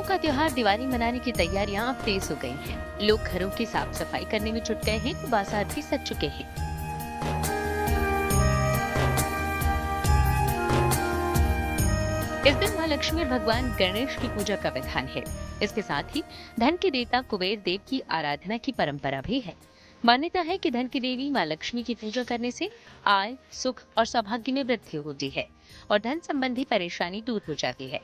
का त्योहार दिवाली मनाने की तैयारियां अब तेज हो गई हैं। लोग घरों की साफ सफाई करने में जुट गए हैं तो बाजार भी सज चुके हैं। इस दिन मां लक्ष्मी और भगवान गणेश की पूजा का विधान है। इसके साथ ही धन के देवता कुबेर देव की आराधना की परंपरा भी है। मान्यता है कि धन की देवी मां लक्ष्मी की पूजा करने से आय, सुख और सौभाग्य में वृद्धि होती है और धन संबंधी परेशानी दूर हो जाती है।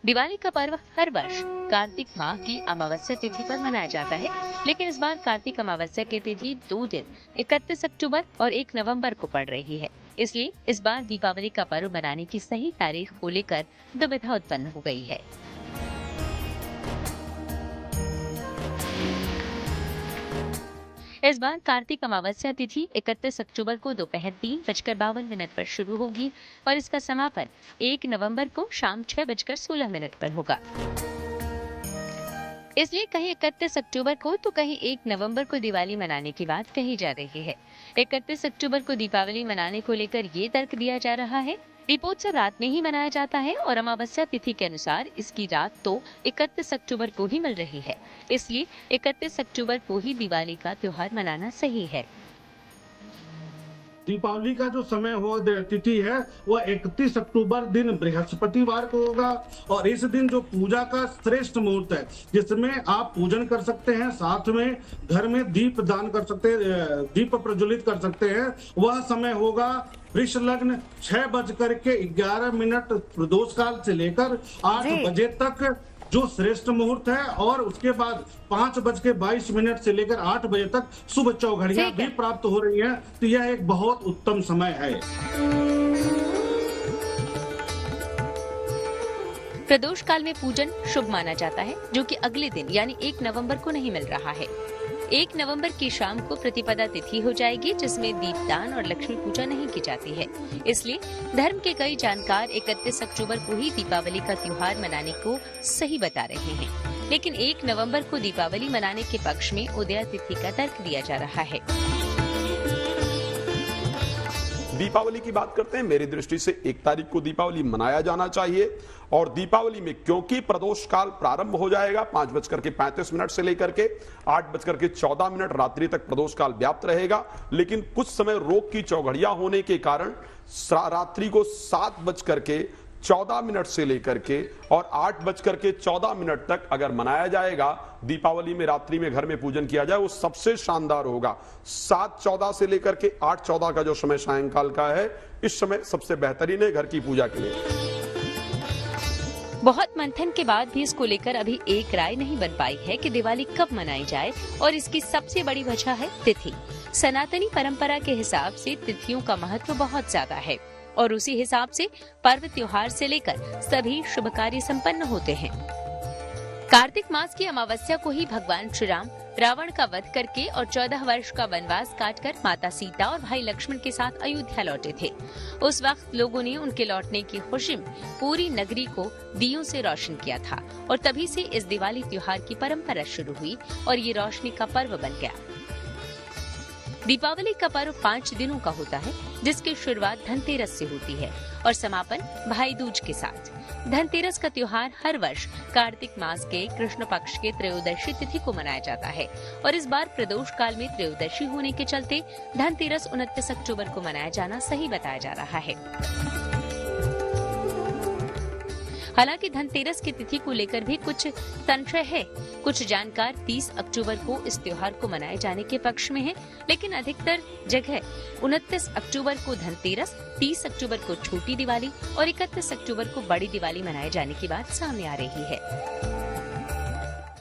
दिवाली का पर्व हर वर्ष कार्तिक माह की अमावस्या तिथि पर मनाया जाता है, लेकिन इस बार कार्तिक अमावस्या की तिथि 2 दिन 31 अक्टूबर और 1 नवंबर को पड़ रही है। इसलिए इस बार दीपावली का पर्व मनाने की सही तारीख को लेकर दुविधा उत्पन्न हो गई है। इस बार कार्तिक अमावस्या तिथि 31 अक्टूबर को दोपहर 3:52 पर शुरू होगी और इसका समापन 1 नवंबर को शाम 6:16 पर होगा। इसलिए कहीं 31 अक्टूबर को तो कहीं 1 नवंबर को दिवाली मनाने की बात कही जा रही है। 31 अक्टूबर को दीपावली मनाने को लेकर ये तर्क दिया जा रहा है, दीपोत्सव रात में ही मनाया जाता है और अमावस्या तिथि के अनुसार इसकी रात तो 31 अक्टूबर को ही मिल रही है। इसलिए 31 अक्टूबर को ही दिवाली का त्योहार मनाना सही है। दीपावली का जो समय हो तिथि है वह 31 अक्टूबर दिन बृहस्पतिवार को होगा और इस दिन जो पूजा का श्रेष्ठ मुहूर्त है जिसमें आप पूजन कर सकते हैं, साथ में घर में दीप दान कर सकते हैं, दीप प्रज्वलित कर सकते हैं, वह समय होगा वृष लग्न 6:11 प्रदोष काल से लेकर 8 बजे तक जो श्रेष्ठ मुहूर्त है और उसके बाद 5:22 से लेकर 8 बजे तक शुभ चौघड़ियां भी प्राप्त हो रही हैं, तो यह एक बहुत उत्तम समय है। प्रदोष काल में पूजन शुभ माना जाता है, जो कि अगले दिन यानी 1 नवंबर को नहीं मिल रहा है। 1 नवंबर की शाम को प्रतिपदा तिथि हो जाएगी, जिसमें दीपदान और लक्ष्मी पूजा नहीं की जाती है। इसलिए धर्म के कई जानकार 31 अक्टूबर को ही दीपावली का त्योहार मनाने को सही बता रहे हैं, लेकिन 1 नवंबर को दीपावली मनाने के पक्ष में उदया तिथि का तर्क दिया जा रहा है। दीपावली की बात करते हैं। मेरी दृष्टि से 1 तारीख को दीपावली मनाया जाना चाहिए और दीपावली में क्योंकि प्रदोष काल प्रारंभ हो जाएगा 5:35 से लेकर के 8:14 रात्रि तक प्रदोष काल व्याप्त रहेगा, लेकिन कुछ समय रोग की चौघड़ियां होने के कारण रात्रि को 7:14 से लेकर के और 8:14 तक अगर मनाया जाएगा दीपावली में, रात्रि में घर में पूजन किया जाए, वो सबसे शानदार होगा। 7:14 से लेकर के 8:14 का जो समय सायंकाल का है, इस समय सबसे बेहतरीन है घर की पूजा के लिए। बहुत मंथन के बाद भी इसको लेकर अभी एक राय नहीं बन पाई है कि दिवाली कब मनाई जाए और इसकी सबसे बड़ी वजह है तिथि। सनातनी परंपरा के हिसाब से तिथियों का महत्व बहुत ज्यादा है और उसी हिसाब से पर्व त्योहार से लेकर सभी शुभ कार्य संपन्न होते हैं। कार्तिक मास की अमावस्या को ही भगवान श्री राम रावण का वध करके और 14 वर्ष का वनवास काटकर माता सीता और भाई लक्ष्मण के साथ अयोध्या लौटे थे। उस वक्त लोगों ने उनके लौटने की खुशी में पूरी नगरी को दियों से रोशन किया था और तभी से इस दिवाली त्योहार की परंपरा शुरू हुई और ये रोशनी का पर्व बन गया। दीपावली का पर्व 5 दिनों का होता है, जिसकी शुरुआत धनतेरस से होती है और समापन भाई दूज के साथ। धनतेरस का त्योहार हर वर्ष कार्तिक मास के कृष्ण पक्ष के त्रयोदशी तिथि को मनाया जाता है और इस बार प्रदोष काल में त्रयोदशी होने के चलते धनतेरस 29 अक्टूबर को मनाया जाना सही बताया जा रहा है। हालांकि धनतेरस की तिथि को लेकर भी कुछ संशय है। कुछ जानकार 30 अक्टूबर को इस त्योहार को मनाए जाने के पक्ष में हैं, लेकिन अधिकतर जगह 29 अक्टूबर को धनतेरस, 30 अक्टूबर को छोटी दिवाली और 31 अक्टूबर को बड़ी दिवाली मनाए जाने की बात सामने आ रही है।